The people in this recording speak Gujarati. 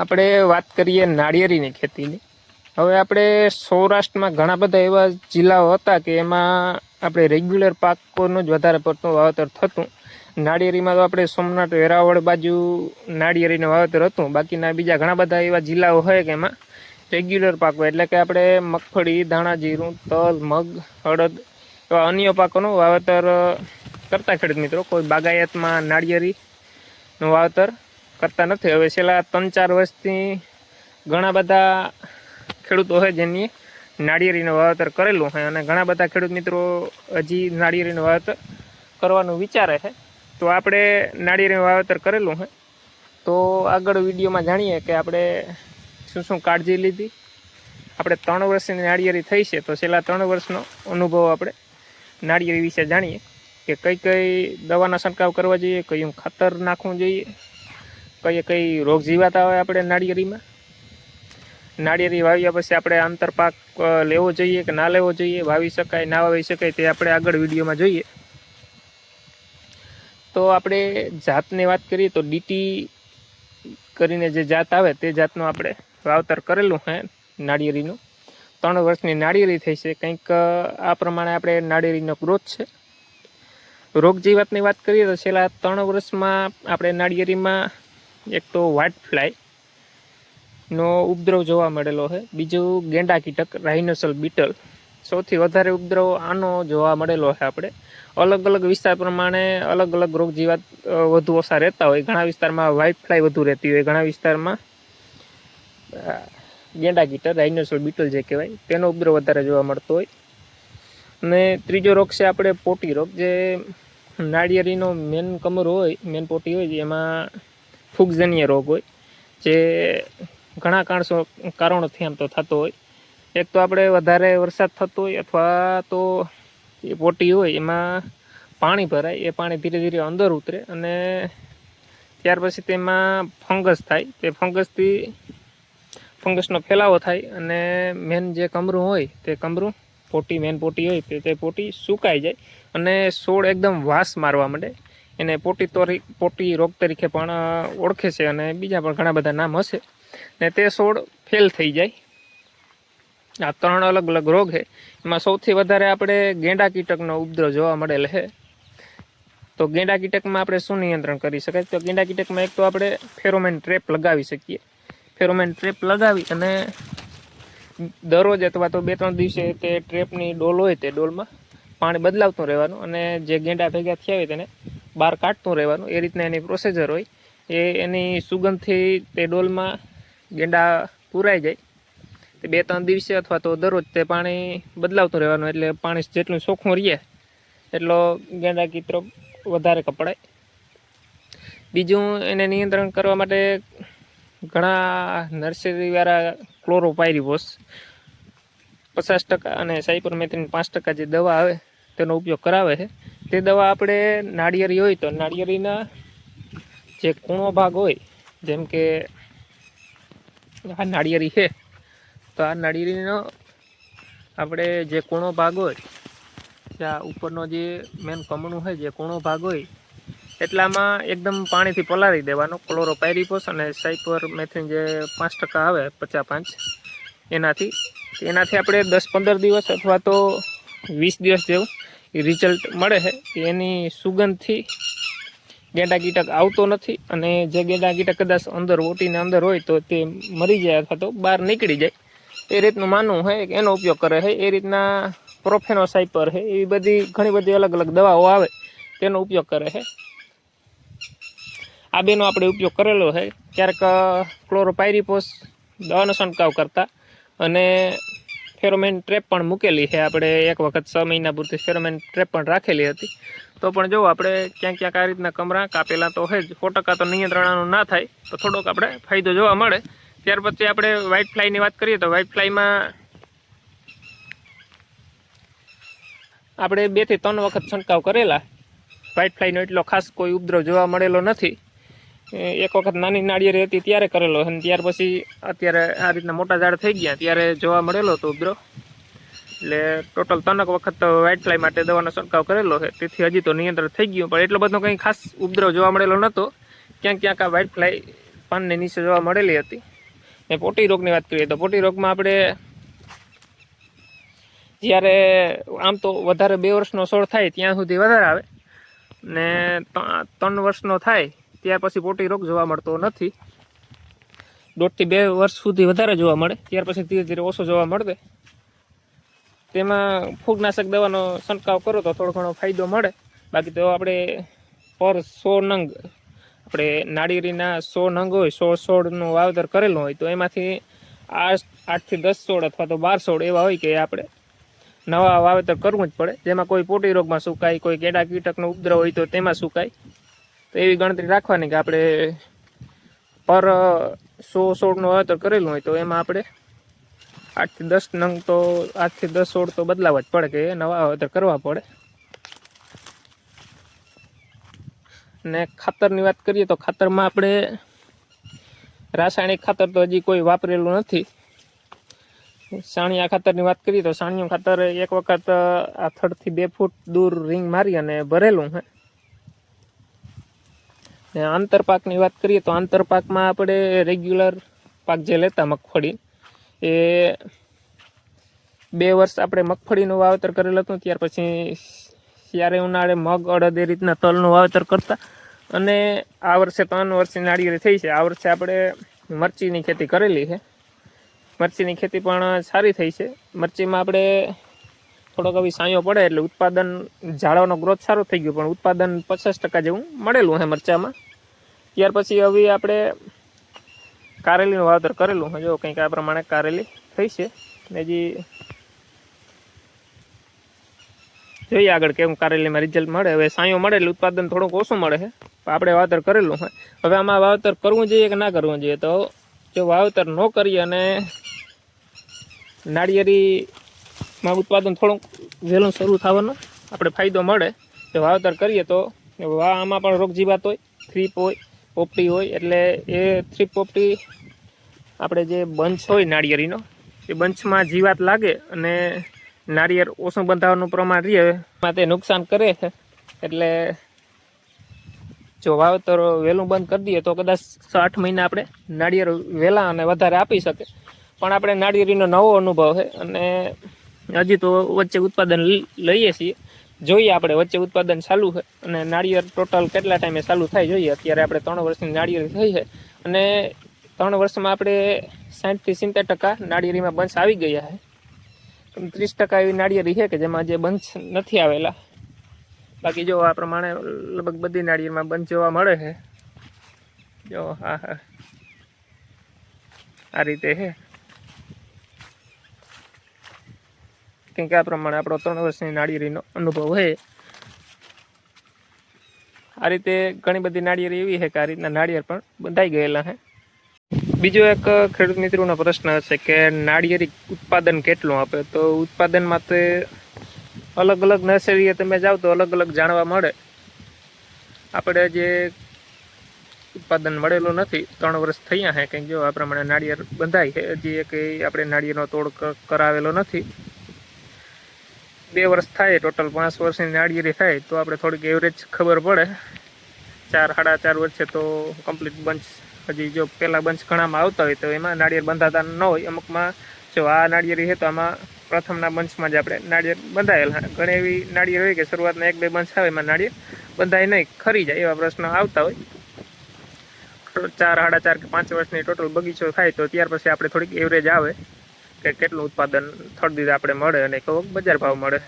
આપણે વાત કરીએ નાળિયેરીની ખેતીની. હવે આપણે સૌરાષ્ટ્રમાં ઘણા બધા એવા જિલ્લાઓ હતા કે એમાં આપણે રેગ્યુલર પાકોનું જ વધારે પડતું વાવેતર થતું. નાળિયેરીમાં તો આપણે સોમનાથ, વેરાવળ બાજુ નાળિયેરીનું વાવેતર હતું. બાકીના બીજા ઘણા બધા એવા જિલ્લાઓ હોય કે એમાં રેગ્યુલર પાકો એટલે કે આપણે મગફળી, ધાણા, જીરું, તલ, મગ, અડદ એવા અન્ય પાકોનું વાવેતર કરતા ખેડૂત મિત્રો. કોઈ બાગાયતમાં નાળિયેરીનું વાવેતર કરતા નથી. હવે છેલ્લા 3-4 વર્ષથી ઘણા બધા ખેડૂતો હોય જેની નાળિયેરીનું વાવેતર કરેલું હોય અને ઘણા બધા ખેડૂત મિત્રો હજી નાળિયેરીનું વાવેતર કરવાનું વિચારે છે. તો આપણે નાળિયેરીનું વાવેતર કરેલું હોય તો આગળ વિડીયોમાં જાણીએ કે આપણે શું શું કાળજી લીધી. આપણે 3 વર્ષની નાળિયેરી થઈ છે તો છેલ્લા 3 વર્ષનો અનુભવ આપણે નાળિયેરી વિશે જાણીએ કે કઈ કઈ દવાના છંટકાવ કરવા જોઈએ, કયું ખાતર નાખવું જોઈએ, કઈ રોગ જીવાતા હોય આપણે નાળિયેરીમાં. નાળિયેરી વાવ્યા પછી આપણે આંતરપાક લેવો જોઈએ કે ના લેવો જોઈએ, વાવી શકાય ના વાવી શકાય તે આપણે આગળ વિડીયોમાં જોઈએ. તો આપણે જાતની વાત કરીએ તો ડીટી કરીને જે જાત આવે તે જાતનું આપણે વાવતર કરેલું છે નાળિયેરીનું. 3 વર્ષની નાળિયેરી થઈ છે. કંઈક આ પ્રમાણે આપણે નાળિયેરીનો ગ્રોથ છે. રોગ જીવાતની વાત કરીએ તો છેલ્લા 3 વર્ષમાં આપણે નાળિયેરીમાં એક તો વ્હાઇટ ફ્લાયનો ઉપદ્રવ જોવા મળેલો છે. બીજું ગેંડા કીટક, રાઇનોસલ બીટલ, સૌથી વધારે ઉપદ્રવ આનો જોવા મળેલો છે. આપણે અલગ અલગ વિસ્તાર પ્રમાણે અલગ અલગ રોગ જીવાત વધુ ઓછા રહેતા હોય. ઘણા વિસ્તારમાં વ્હાઇટ ફ્લાય વધુ રહેતી હોય, ઘણા વિસ્તારમાં ગેંડા કીટક, રાઇનોસલ બીટલ જે કહેવાય તેનો ઉપદ્રવ વધારે જોવા મળતો હોય. અને ત્રીજો રોગ છે આપણે પોટી રોગ, જે નાળિયેરીનો મેન કમરો હોય, મેન પોટી હોય, એમાં ફૂગજન્ય રોગ હોય જે ઘણા કારણોથી આમ તો થતો હોય. એક તો આપણે વધારે વરસાદ થતો હોય અથવા તો એ પોટી હોય એમાં પાણી ભરાય, એ પાણી ધીરે ધીરે અંદર ઉતરે અને ત્યાર પછી તેમાં ફંગસ થાય. તે ફંગસનો ફેલાવો થાય અને મેન જે કમરું હોય તે કમરું પોટી, મેન પોટી હોય તે પોટી સુકાઈ જાય અને છોડ એકદમ વાસ મારવા માંડે. એને પોટી રોગ તરીકે પણ ઓળખે છે અને બીજા પણ ઘણા બધા નામ હશે. ને તે છોડ ફેલ થઈ જાય. આ 3 અલગ અલગ રોગ છે. એમાં સૌથી વધારે આપણે ગેંડા કીટકનો ઉપદ્રવ જોવા મળેલ છે. તો ગેંડા કીટકમાં આપણે શું નિયંત્રણ કરી શકાય? તો ગેંડા કીટકમાં એક તો આપણે ફેરોમેન ટ્રેપ લગાવી શકીએ. ફેરોમેન ટ્રેપ લગાવી અને દરરોજ અથવા તો 2-3 દિવસે તે ટ્રેપની ડોલ હોય તે ડોલમાં પાણી બદલાવતું રહેવાનું અને જે ગેંડા ભેગા થયા હોય તેને બહાર કાઢતું રહેવાનું. એ રીતના એની પ્રોસિજર હોય. એની સુગંધથી તે ડોલમાં ગેંડા પૂરાઈ જાય. તે 2-3 દિવસે અથવા તો દરરોજ તે પાણી બદલાવતું રહેવાનું. એટલે પાણી જેટલું ચોખ્ખું રહે એટલો ગેંડા કીટક વધારે કપડાય. બીજું એને નિયંત્રણ કરવા માટે ઘણા નર્સરીવાળા ક્લોરોપાયરીફોસ 50% અને સાયપરમેથ્રિન 5% જે દવા આવે તેનો ઉપયોગ કરાવે છે. તે દવા આપણે નાળિયેરી હોય તો નાળિયેરીના જે કૂણો ભાગ હોય, જેમ કે આ નાળિયેરી છે તો આ નાળિયેરીનો આપણે જે કૂણો ભાગ હોય ત્યાં ઉપરનો જે મેન કમણું હોય, જે કૂણો ભાગ હોય એટલામાં એકદમ પાણીથી પલાળી દેવાનો ક્લોરોપાયરીફોસ અને સાયપરમેથ્રિન જે 5% આવે 50-5 એનાથી આપણે 10-15 દિવસ અથવા તો 20 દિવસ જેવું રિઝલ્ટ મળે છે. એની સુગંધથી ગેંડા કીટક આવતો નથી અને જે ગેંડા કીટક કદાચ અંદર ઓટીને અંદર હોય તો તે મરી જાય અથવા તો બહાર નીકળી જાય. એ રીતનું માનવું છે કે એનો ઉપયોગ કરે છે. એ રીતના પ્રોફેનોસાઇપર છે, એવી બધી ઘણી બધી અલગ અલગ દવાઓ આવે તેનો ઉપયોગ કરે છે. આ બેનો આપણે ઉપયોગ કરેલો છે. ક્યારેક ક્લોરોપાયરીફોસ દવાનો છંટકાવ કરતા અને ફેરોમેન ટ્રેપ પણ મૂકેલી છે. આપણે એક વખત 6 મહિના પૂરતી ફેરોમેન ટ્રેપ પણ રાખેલી હતી. તો પણ જો આપણે ક્યાંક આ રીતના કમરા કાપેલા તો હોય જ. 100% તો નિયંત્રણનું ના થાય તો થોડોક આપણે ફાયદો જોવા મળે. ત્યાર પછી આપણે વ્હાઇટ ફ્લાયની વાત કરીએ તો વ્હાઇટ ફ્લાયમાં આપણે 2 થી 3 વખત છંટકાવ કરેલા. વ્હાઇટ ફ્લાયનો એટલો ખાસ કોઈ ઉપદ્રવ જોવા મળેલો નથી. એક વખત નાની નાળિયેરી હતી ત્યારે કરેલો અને ત્યાર પછી અત્યારે આ રીતના મોટા ઝાડ થઈ ગયા ત્યારે જોવા મળેલો હતો ઉપદ્રવ. એટલે ટોટલ 3 વખત વ્હાઇટ ફ્લાય માટે દવાનો છંટકાવ કરેલો છે. તેથી હજી તો નિયંત્રણ થઈ ગયું, પણ એટલો બધો કંઈ ખાસ ઉપદ્રવ જોવા મળેલો નહોતો. ક્યાંક આ વ્હાઇટ ફ્લાય પાનની નીચે જોવા મળેલી હતી. ને પોટી રોગની વાત કરીએ તો પોટી રોગમાં આપણે જ્યારે આમ તો વધારે 2 વર્ષનો છોડ થાય ત્યાં સુધી વધારે આવે ને 3 વર્ષનો થાય ત્યાર પછી પોટી રોગ જોવા મળતો નથી. 1.5 થી 2 વર્ષ સુધી વધારે જોવા મળે, ત્યાર પછી ધીરે ધીરે ઓછો જોવા મળે. તેમાં ફૂગનાશક દવાનો છંટકાવ કરો તો થોડો ઘણો ફાયદો મળે. બાકી તો આપણે પર 100 નંગ આપણે નાળિયેરીના 100 નંગ હોય, 100 છોડનું વાવેતર કરેલું હોય તો એમાંથી 8 થી 10 છોડ અથવા તો 12 છોડ એવા હોય કે આપણે નવા વાવેતર કરવું જ પડે, જેમાં કોઈ પોટી રોગમાં સુકાય, કોઈ કેડા કીટકનો ઉપદ્રવ હોય તો તેમાં સુકાય. તો એવી ગણતરી રાખવાની કે આપણે પર 100 છોડનું વાવેતર કરેલું હોય તો એમાં આપણે 8 થી 10 નંગ તો 8 થી 10 છોડ તો બદલાવા જ પડે કે નવા વાવેતર કરવા પડે. ને ખાતરની વાત કરીએ તો ખાતરમાં આપણે રાસાયણિક ખાતર તો હજી કોઈ વાપરેલું નથી. સાણિયા ખાતરની વાત કરીએ તો સાણિયું ખાતર એક વખત આ 3 થી 2 ફૂટ દૂર રિંગ મારી અને ભરેલું છે. ને આંતરપાકની વાત કરીએ તો આંતરપાકમાં આપણે રેગ્યુલર પાક જે લેતા મગફળી એ 2 વર્ષ આપણે મગફળીનું વાવેતર કરેલું હતું. ત્યાર પછી ત્યારે ઉનાળે મગ, અડદ એ રીતના તલનું વાવેતર કરતા. અને આ વર્ષે 3 વર્ષની નાળિયેરી થઈ છે. આ વર્ષે આપણે મરચીની ખેતી કરેલી છે. મરચીની ખેતી પણ સારી થઈ છે. મરચીમાં આપણે થોડોક હવે સાંયો પડે એટલે ઉત્પાદન ઝાડવાનો ગ્રોથ સારો થઈ ગયો, પણ ઉત્પાદન 50% જેવું મળેલું છે મરચામાં. ત્યાર પછી હવે આપણે કારેલીનું વાવેતર કરેલું છે. જો કંઈક આ પ્રમાણે કારેલી થઈ છે. ને હજી જોઈએ આગળ કેવું કારેલીમાં રિઝલ્ટ મળે. હવે સાંયો મળે એટલે ઉત્પાદન થોડુંક ઓછું મળે છે, આપણે વાવેતર કરેલું છે. હવે આમાં વાવેતર કરવું જોઈએ કે ના કરવું જોઈએ? તો જો વાવેતર ન કરીએ અને નાળિયેરીમાં ઉત્પાદન થોડુંક વહેલું શરૂ થવાનો આપણે ફાયદો મળે. જો વાવેતર કરીએ તો આમાં પણ રોગ જીવાત હોય, થ્રીપ હોય, પોપટી હોય. એટલે એ થ્રીપ પોપટી આપણે જે બંચ હોય નાળિયેરીનો એ બંચમાં જીવાત લાગે અને નાળિયેર ઓછું બંધાવાનું પ્રમાણ રહે એમાં તે નુકસાન કરે છે. એટલે જો વાવેતર વહેલું બંધ કરી દઈએ તો કદાચ 8 મહિના આપણે નાળિયેર વહેલા અને વધારે આપી શકે. પણ આપણે નાળિયેરીનો નવો અનુભવ છે અને હજી તો વચ્ચે ઉત્પાદન લઈએ છીએ. જોઈએ આપણે વચ્ચે ઉત્પાદન ચાલુ છે અને નાળિયેર ટોટલ કેટલા ટાઈમે ચાલુ થાય જોઈએ. અત્યારે આપણે 3 વર્ષની નાળિયેરી થઈ છે અને 3 વર્ષમાં આપણે 60 થી 70% નાળિયેરીમાં બંચ આવી ગયા છે. 30% એવી નાળિયેરી છે કે જેમાં જે બંચ નથી આવેલા. બાકી જો આ પ્રમાણે લગભગ બધી નાળિયેરમાં બંચ જોવા મળે છે. જો હા આ રીતે છે. કેમ કે આ પ્રમાણે આપણો 3 વર્ષની નાળિયેરીનો અનુભવ છે. આ રીતે ઘણી બધી નાળિયેરી એવી છે કે આ રીતના નાળિયેર પણ બંધાઈ ગયેલા છે. બીજો એક ખેડૂત મિત્રોનો પ્રશ્ન હશે કે નાળિયેરી ઉત્પાદન કેટલું આપે? તો ઉત્પાદનમાં તે અલગ અલગ નર્સરીએ તમે જાઓ તો અલગ અલગ જાણવા મળે. આપણે જે ઉત્પાદન મળેલું નથી, 3 વર્ષ થયા છે કંઈક. જો આ પ્રમાણે નાળિયેર બંધાય છે. હજી એક આપણે નાળિયેરનો તોડ કરાવેલો નથી. 2 વર્ષ થાય, ટોટલ 5 વર્ષની નાળિયેરી થાય તો આપણે થોડીક એવરેજ ખબર પડે. 4 સાડા 4 વર્ષે તો કમ્પ્લીટ બંચ, હજી જો પહેલાં બંચ ઘણામાં આવતા હોય તો એમાં નાળિયેર બંધાતા ન હોય. અમુકમાં જો આ નાળિયેરી છે તો આમાં પ્રથમના બંચમાં જ આપણે નાળિયેર બંધાયેલા. ઘણી એવી નાળિયેર હોય કે શરૂઆતના 1-2 બંચ આવે એમાં નાળિયેર બંધાય નહીં, ખરી જાય, એવા પ્રશ્નો આવતા હોય. 4 સાડા 4 કે 5 વર્ષની ટોટલ બગીચો થાય તો ત્યાર પછી આપણે થોડીક એવરેજ આવે કે કેટલું ઉત્પાદન થડ દીધે આપણે મળે અને કેવો બજાર ભાવ મળે.